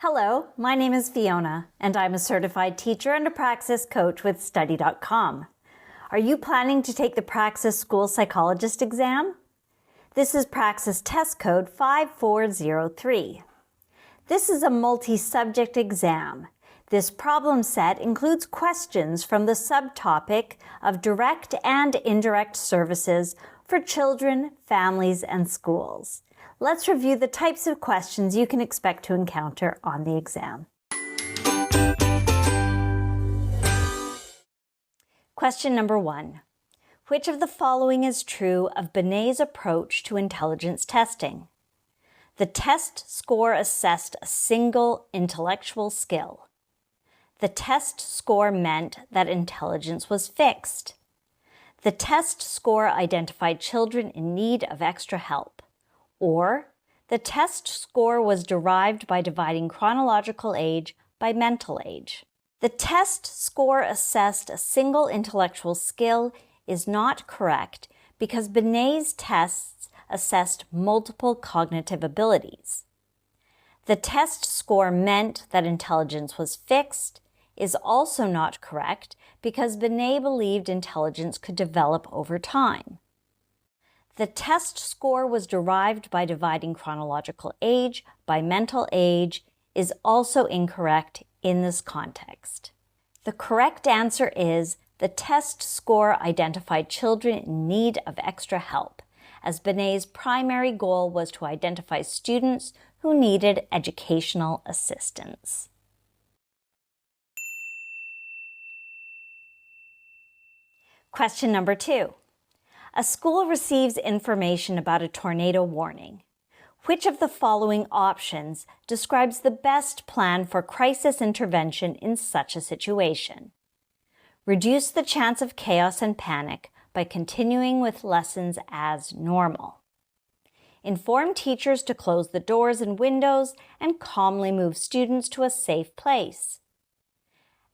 Hello, my name is Fiona, and I'm a certified teacher and a Praxis coach with Study.com. Are you planning to take the Praxis School Psychologist exam? This is Praxis test code 5403. This is a multi-subject exam. This problem set includes questions from the subtopic of Direct and Indirect Services for children, families, and schools. Let's review the types of questions you can expect to encounter on the exam. Question number 1. Which of the following is true of Binet's approach to intelligence testing? The test score assessed a single intellectual skill. The test score meant that intelligence was fixed. The test score identified children in need of extra help. Or, the test score was derived by dividing chronological age by mental age. The test score assessed a single intellectual skill is not correct because Binet's tests assessed multiple cognitive abilities. The test score meant that intelligence was fixed is also not correct because Binet believed intelligence could develop over time. The test score was derived by dividing chronological age by mental age is also incorrect in this context. The correct answer is the test score identified children in need of extra help, as Binet's primary goal was to identify students who needed educational assistance. Question number 2. A school receives information about a tornado warning. Which of the following options describes the best plan for crisis intervention in such a situation? Reduce the chance of chaos and panic by continuing with lessons as normal. Inform teachers to close the doors and windows and calmly move students to a safe place.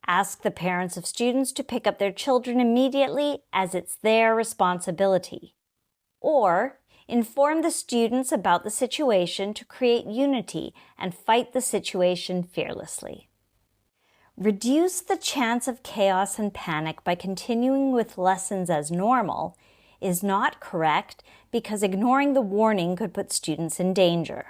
Ask the parents of students to pick up their children immediately as it's their responsibility. Or, inform the students about the situation to create unity and fight the situation fearlessly. Reduce the chance of chaos and panic by continuing with lessons as normal is not correct because ignoring the warning could put students in danger.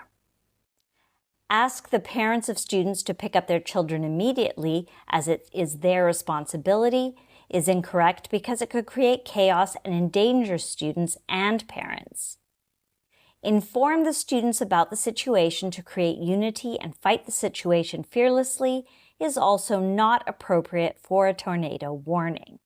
Ask the parents of students to pick up their children immediately as it is their responsibility is incorrect because it could create chaos and endanger students and parents. Inform the students about the situation to create unity and fight the situation fearlessly is also not appropriate for a tornado warning.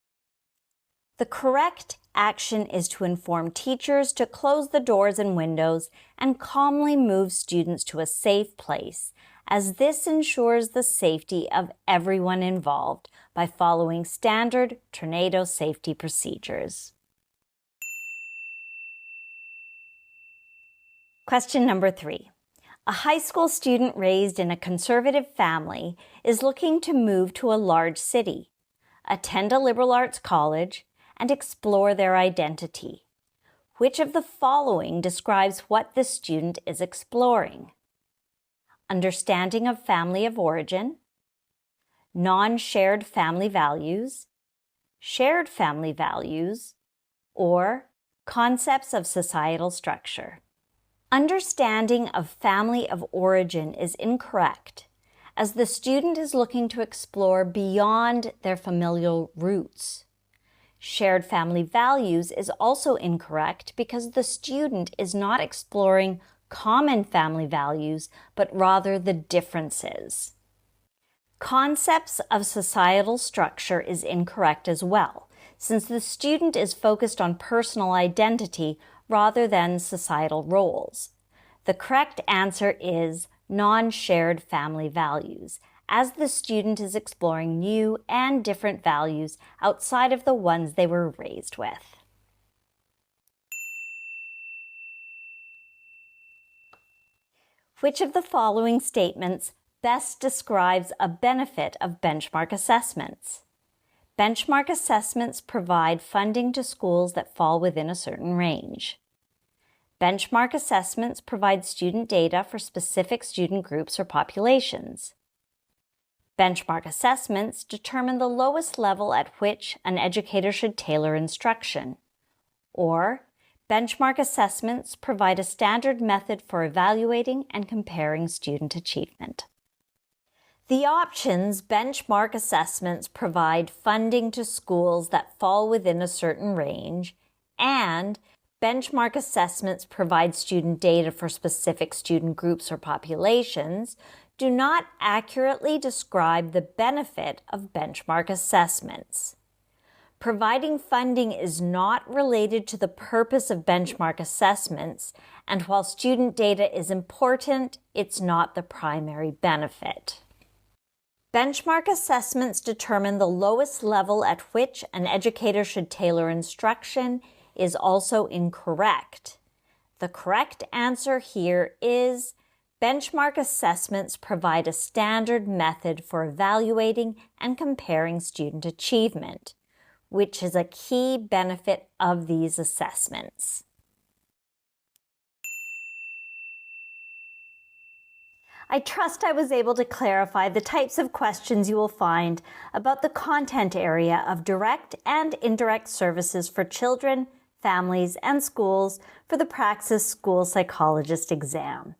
The correct action is to inform teachers to close the doors and windows and calmly move students to a safe place, as this ensures the safety of everyone involved by following standard tornado safety procedures. Question number 3. A high school student raised in a conservative family is looking to move to a large city, attend a liberal arts college, and explore their identity. Which of the following describes what the student is exploring? Understanding of family of origin, non-shared family values, shared family values, or concepts of societal structure. Understanding of family of origin is incorrect, as the student is looking to explore beyond their familial roots. Shared family values is also incorrect because the student is not exploring common family values, but rather the differences. Concepts of societal structure is incorrect as well, since the student is focused on personal identity rather than societal roles. The correct answer is non-shared family values, as the student is exploring new and different values outside of the ones they were raised with. Which of the following statements best describes a benefit of benchmark assessments? Benchmark assessments provide funding to schools that fall within a certain range. Benchmark assessments provide student data for specific student groups or populations. Benchmark assessments determine the lowest level at which an educator should tailor instruction. Or, benchmark assessments provide a standard method for evaluating and comparing student achievement. The options benchmark assessments provide funding to schools that fall within a certain range, and benchmark assessments provide student data for specific student groups or populations do not accurately describe the benefit of benchmark assessments. Providing funding is not related to the purpose of benchmark assessments, and while student data is important, it's not the primary benefit. Benchmark assessments determine the lowest level at which an educator should tailor instruction is also incorrect. The correct answer here is benchmark assessments provide a standard method for evaluating and comparing student achievement, which is a key benefit of these assessments. I trust I was able to clarify the types of questions you will find about the content area of direct and indirect services for children, families, and schools for the Praxis School Psychologist exam.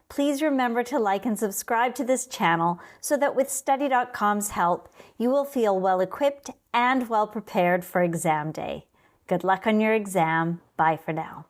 Please remember to like and subscribe to this channel so that with Study.com's help, you will feel well equipped and well prepared for exam day. Good luck on your exam. Bye for now.